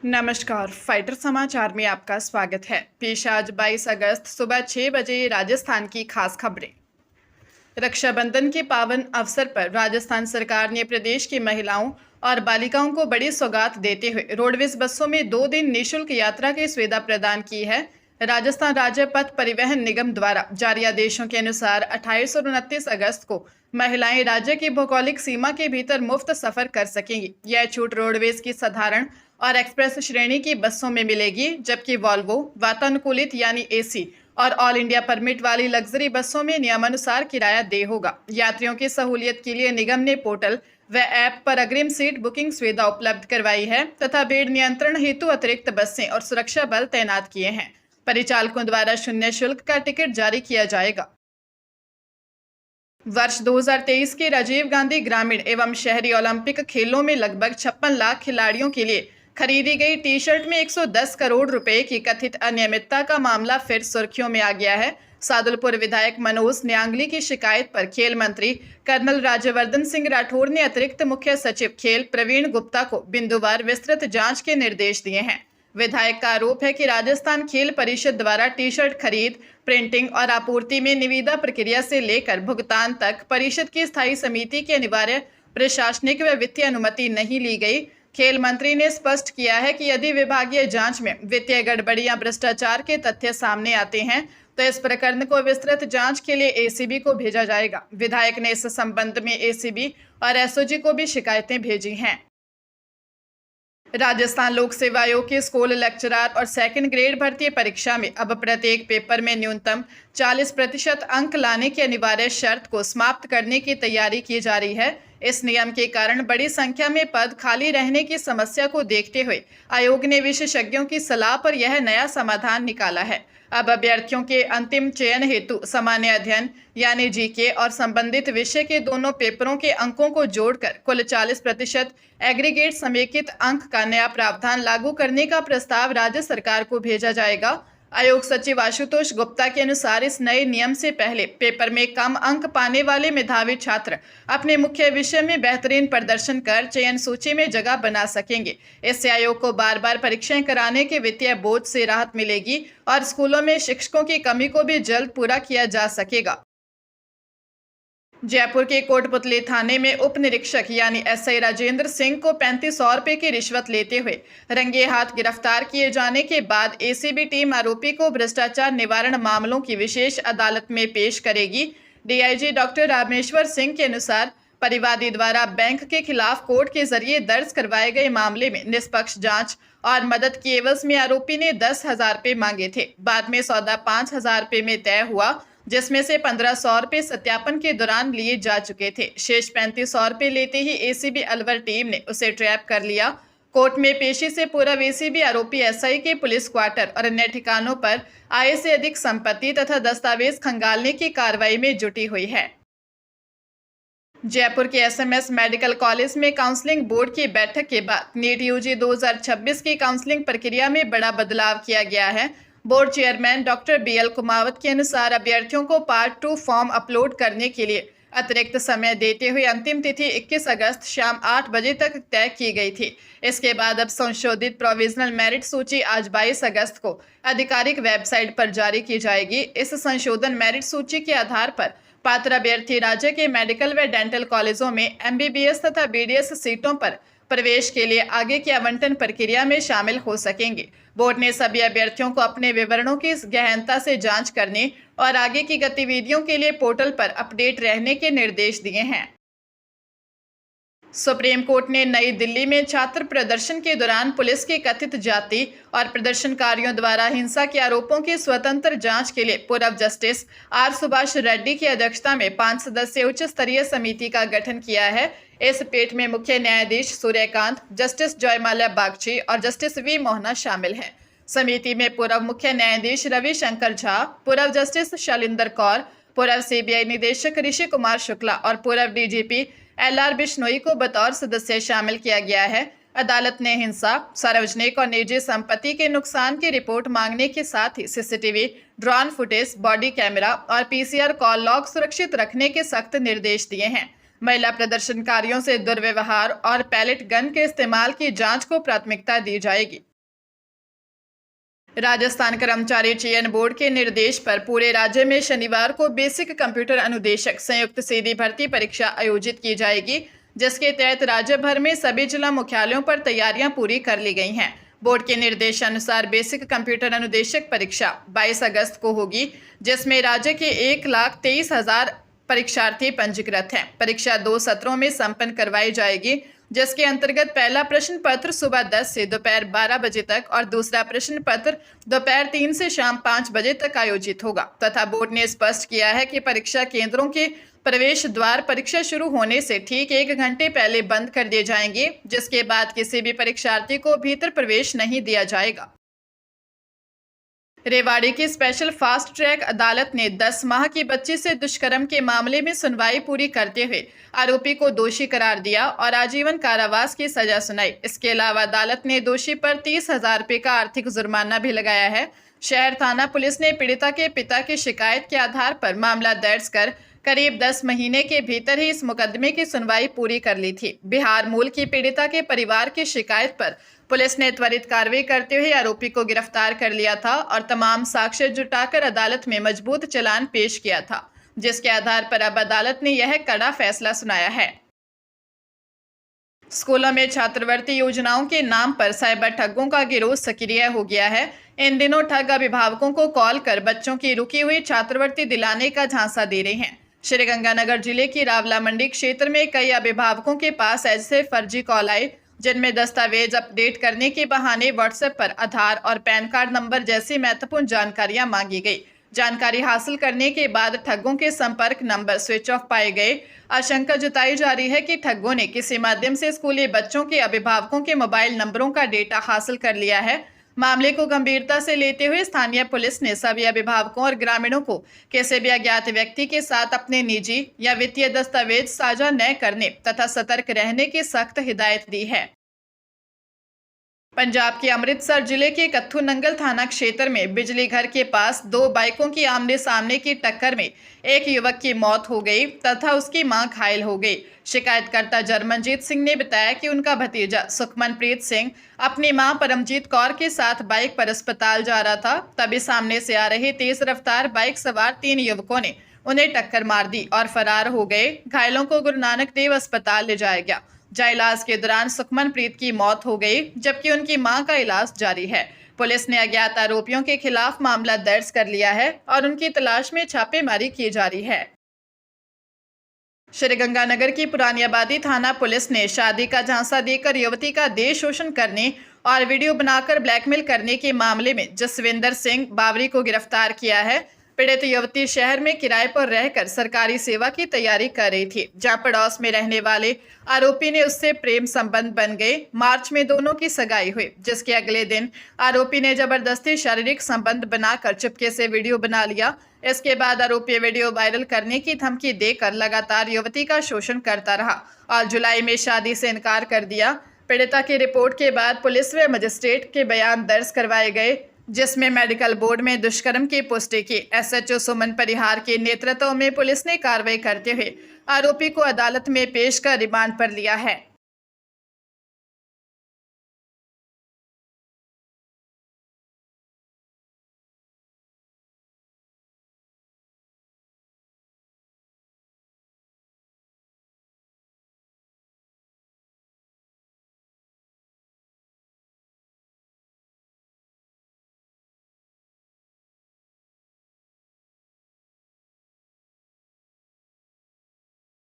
नमस्कार, फाइटर समाचार में आपका स्वागत है। पेश आज 22 अगस्त सुबह 6 बजे राजस्थान की खास खबरें। रक्षाबंधन के पावन अवसर पर राजस्थान सरकार ने प्रदेश की महिलाओं और बालिकाओं को बड़ी सौगात देते हुए रोडवेज बसों में 2 दिन निःशुल्क यात्रा की सुविधा प्रदान की है। राजस्थान राज्य पथ परिवहन निगम द्वारा जारी आदेशों के अनुसार 28 और 29 अगस्त को महिलाएं राज्य की भौगोलिक सीमा के भीतर मुफ्त सफर कर सकेंगी। यह छूट रोडवेज की साधारण और एक्सप्रेस श्रेणी की बसों में मिलेगी, जबकि वॉल्वो वातानुकूलित यानी एसी और ऑल इंडिया परमिट वाली लग्जरी बसों में नियमानुसार किराया देय होगा। यात्रियों की सहूलियत के लिए निगम ने पोर्टल व ऐप पर अग्रिम सीट बुकिंग सुविधा उपलब्ध करवाई है तथा भीड़ नियंत्रण हेतु अतिरिक्त बसें और सुरक्षा बल तैनात किए हैं। परिचालकों द्वारा शून्य शुल्क का टिकट जारी किया जाएगा। वर्ष 2023 के राजीव गांधी ग्रामीण एवं शहरी ओलंपिक खेलों में लगभग 56 लाख खिलाड़ियों के लिए खरीदी गई टी शर्ट में 110 करोड़ रुपए की कथित अनियमितता का मामला फिर सुर्खियों में आ गया है। सादुलपुर विधायक मनोज न्यांगली की शिकायत पर खेल मंत्री कर्नल राज्यवर्धन सिंह राठौर ने अतिरिक्त मुख्य सचिव खेल प्रवीण गुप्ता को बिंदुवार विस्तृत जांच के निर्देश दिए हैं। विधायक का आरोप है कि राजस्थान खेल परिषद द्वारा टी शर्ट खरीद, प्रिंटिंग और आपूर्ति में निविदा प्रक्रिया से लेकर भुगतान तक परिषद की स्थायी समिति की अनिवार्य प्रशासनिक व वित्तीय अनुमति नहीं ली गई। खेल मंत्री ने स्पष्ट किया है कि यदि विभागीय जांच में वित्तीय गड़बड़ी या भ्रष्टाचार के तथ्य सामने आते हैं तो इस प्रकरण को विस्तृत जांच के लिए एसीबी को भेजा जाएगा। विधायक ने इस संबंध में एसीबी और एसओजी को भी शिकायतें भेजी हैं। राजस्थान लोक सेवा आयोग की स्कूल लेक्चरर और सेकंड ग्रेड भर्ती परीक्षा में अब प्रत्येक पेपर में न्यूनतम 40% अंक लाने की अनिवार्य शर्त को समाप्त करने की तैयारी की जा रही है। इस नियम के कारण बड़ी संख्या में पद खाली रहने की समस्या को देखते हुए आयोग ने विशेषज्ञों की सलाह पर यह नया समाधान निकाला है। अब अभ्यर्थियों के अंतिम चयन हेतु सामान्य अध्ययन यानी जीके और संबंधित विषय के दोनों पेपरों के अंकों को जोड़कर कुल 40% एग्रीगेट समेकित अंक का नया प्रावधान लागू करने का प्रस्ताव राज्य सरकार को भेजा जाएगा। आयोग सचिव आशुतोष गुप्ता के अनुसार इस नए नियम से पहले पेपर में कम अंक पाने वाले मेधावी छात्र अपने मुख्य विषय में बेहतरीन प्रदर्शन कर चयन सूची में जगह बना सकेंगे। इससे आयोग को बार बार परीक्षाएं कराने के वित्तीय बोझ से राहत मिलेगी और स्कूलों में शिक्षकों की कमी को भी जल्द पूरा किया जा सकेगा। जयपुर के कोटपुतली थाने में उप निरीक्षक यानी एसआई राजेंद्र सिंह को 3500 रुपए की रिश्वत लेते हुए रंगे हाथ गिरफ्तार किए जाने के बाद एसीबी टीम आरोपी को भ्रष्टाचार निवारण मामलों की विशेष अदालत में पेश करेगी। डीआईजी डॉक्टर रामेश्वर सिंह के अनुसार परिवादी द्वारा बैंक के खिलाफ कोर्ट के जरिए दर्ज करवाए गए मामले में निष्पक्ष जांच और मदद की एवज में आरोपी ने 10,000 रुपए मांगे थे। बाद में सौदा 5,000 रुपए में तय हुआ, जिसमें से 1500 रुपए सत्यापन के दौरान लिए जा चुके थे। शेष 3500 रुपए लेते ही एसीबी अलवर टीम ने उसे ट्रैप कर लिया। कोर्ट में पेशी से पूर्व एसीबी आरोपी एसआई के पुलिस क्वार्टर और अन्य ठिकानों पर आय से अधिक संपत्ति तथा दस्तावेज खंगालने की कार्रवाई में जुटी हुई है। जयपुर के एसएमएस मेडिकल कॉलेज में काउंसलिंग बोर्ड की बैठक के बाद नीट यूजी 2026 की काउंसलिंग प्रक्रिया में बड़ा बदलाव किया गया है। Board chairman doctor BL Kumawat के अनुसार अभ्यर्थियों को पार्ट 2 फॉर्म अपलोड करने के लिए अतिरिक्त समय देते हुए अंतिम तिथि 21 अगस्त शाम 8 बजे तक तय की गई थी। इसके बाद अब संशोधित प्रोविजनल मेरिट सूची आज 22 अगस्त को आधिकारिक वेबसाइट पर जारी की जाएगी। इस संशोधन मेरिट सूची के आधार पर पात्र अभ्यर्थी राज्य के मेडिकल व डेंटल कॉलेजों में एमबीबीएस तथा बीडीएस सीटों पर प्रवेश के लिए आगे की आवंटन प्रक्रिया में शामिल हो सकेंगे। बोर्ड ने सभी अभ्यर्थियों को अपने विवरणों की गहनता से जांच करने और आगे की गतिविधियों के लिए पोर्टल पर अपडेट रहने के निर्देश दिए हैं। सुप्रीम कोर्ट ने नई दिल्ली में छात्र प्रदर्शन के दौरान पुलिस की कथित जाति और प्रदर्शनकारियों द्वारा हिंसा के आरोपों की स्वतंत्र जांच के लिए पूर्व जस्टिस आर सुभाष रेड्डी की अध्यक्षता में 5 सदस्यीय उच्च स्तरीय समिति का गठन किया है। इस पीठ में मुख्य न्यायाधीश सूर्यकांत, जस्टिस जयमाल्या बागची और जस्टिस वी मोहना शामिल हैं। समिति में पूर्व मुख्य न्यायाधीश रविशंकर झा, पूर्व जस्टिस शैलेंद्र कौर, पूर्व सीबीआई निदेशक ऋषि कुमार शुक्ला और पूर्व डीजीपी एलआर बिश्नोई को बतौर सदस्य शामिल किया गया है। अदालत ने हिंसा, सार्वजनिक और निजी संपत्ति के नुकसान की रिपोर्ट मांगने के साथ ही CCTV, drone footage, body camera और पीसीआर कॉल लॉग सुरक्षित रखने के सख्त निर्देश दिए हैं। महिला प्रदर्शनकारियों से दुर्व्यवहार और पैलेट गन के इस्तेमाल की जांच को प्राथमिकता दी जाएगी। राजस्थान कर्मचारी चयन बोर्ड के निर्देश पर पूरे राज्य में शनिवार को बेसिक कंप्यूटर अनुदेशक संयुक्त सीधी भर्ती परीक्षा आयोजित की जाएगी, जिसके तहत राज्य भर में सभी जिला मुख्यालयों पर तैयारियां पूरी कर ली गई हैं। बोर्ड के निर्देशानुसार बेसिक कंप्यूटर अनुदेशक परीक्षा 22 अगस्त को होगी, जिसमें राज्य के 1,23,000 परीक्षार्थी पंजीकृत हैं। परीक्षा 2 सत्रों में संपन्न करवाई जाएगी, जिसके अंतर्गत पहला प्रश्न पत्र सुबह 10 से दोपहर 12 बजे तक और दूसरा प्रश्न पत्र दोपहर 3 से शाम 5 बजे तक आयोजित होगा तथा बोर्ड ने स्पष्ट किया है कि परीक्षा केंद्रों के प्रवेश द्वार परीक्षा शुरू होने से ठीक 1 घंटे पहले बंद कर दिए जाएंगे, जिसके बाद किसी भी परीक्षार्थी को भीतर प्रवेश नहीं दिया जाएगा। रेवाड़ी की स्पेशल फास्ट ट्रैक अदालत ने 10 माह की बच्ची से दुष्कर्म के मामले में सुनवाई पूरी करते हुए आरोपी को दोषी करार दिया और आजीवन कारावास की सजा सुनाई। इसके अलावा अदालत ने दोषी पर 30,000 रुपये का आर्थिक जुर्माना भी लगाया है। शहर थाना पुलिस ने पीड़िता के पिता की शिकायत के आधार पर मामला दर्ज कर करीब 10 महीने के भीतर ही इस मुकदमे की सुनवाई पूरी कर ली थी। बिहार मूल की पीड़िता के परिवार की शिकायत पर पुलिस ने त्वरित कार्रवाई करते हुए आरोपी को गिरफ्तार कर लिया था और तमाम साक्ष्य जुटाकर अदालत में मजबूत चालान पेश किया था, जिसके आधार पर अब अदालत ने यह कड़ा फैसला सुनाया है। स्कूलों में छात्रवृत्ति योजनाओं के नाम पर साइबर ठगों का गिरोह सक्रिय हो गया है। इन दिनों ठग अभिभावकों को कॉल कर बच्चों की रुकी हुई छात्रवृत्ति दिलाने का झांसा दे रहे हैं। श्रीगंगानगर जिले की रावला मंडी क्षेत्र में कई अभिभावकों के पास ऐसे फर्जी कॉल आए, जिनमें दस्तावेज अपडेट करने के बहाने व्हाट्सएप पर आधार और पैन कार्ड नंबर जैसी महत्वपूर्ण जानकारियां मांगी गई। जानकारी हासिल करने के बाद ठगों के संपर्क नंबर स्विच ऑफ पाए गए। आशंका जताई जा रही है कि ठगों ने किसी माध्यम से स्कूली बच्चों के अभिभावकों के मोबाइल नंबरों का डेटा हासिल कर लिया है। मामले को गंभीरता से लेते हुए स्थानीय पुलिस ने सभी अभिभावकों और ग्रामीणों को किसी भी अज्ञात व्यक्ति के साथ अपने निजी या वित्तीय दस्तावेज साझा न करने तथा सतर्क रहने की सख्त हिदायत दी है। पंजाब के अमृतसर जिले के कत्थू नंगल थाना क्षेत्र में बिजली घर के पास 2 बाइकों की आमने सामने की टक्कर में एक युवक की मौत हो गई तथा उसकी मां घायल हो गई। शिकायतकर्ता जरमनजीत सिंह ने बताया कि उनका भतीजा सुखमनप्रीत सिंह अपनी मां परमजीत कौर के साथ बाइक पर अस्पताल जा रहा था, तभी सामने से आ रहे तेज रफ्तार बाइक सवार 3 युवकों ने उन्हें टक्कर मार दी और फरार हो गए। घायलों को गुरु नानक देव अस्पताल ले जाया गया, जहां इलाज के दौरान सुखमनप्रीत की मौत हो गई, जबकि उनकी मां का इलाज जारी है। पुलिस ने अज्ञात आरोपियों के खिलाफ मामला दर्ज कर लिया है और उनकी तलाश में छापेमारी की जा रही है। श्रीगंगानगर की पुरानी आबादी थाना पुलिस ने शादी का झांसा देकर युवती का देह शोषण करने और वीडियो बनाकर ब्लैकमेल करने के मामले में जसविंदर सिंह बावरी को गिरफ्तार किया है। पीड़ित युवती शहर में किराए पर रहकर सरकारी सेवा की तैयारी कर रही थी, जहां पड़ोस में रहने वाले आरोपी ने उससे प्रेम संबंध बन गए। मार्च में दोनों की सगाई हुई, जिसके अगले दिन आरोपी ने जबरदस्ती शारीरिक संबंध बनाकर चुपके से वीडियो बना लिया। इसके बाद आरोपी वीडियो वायरल करने की धमकी देकर लगातार युवती का शोषण करता रहा और जुलाई में शादी से इनकार कर दिया। पीड़िता की रिपोर्ट के बाद पुलिस व मजिस्ट्रेट के बयान दर्ज करवाए गए, जिसमें मेडिकल बोर्ड में दुष्कर्म की पुष्टि की। एसएचओ सुमन परिहार के नेतृत्व में पुलिस ने कार्रवाई करते हुए आरोपी को अदालत में पेश कर रिमांड पर लिया है।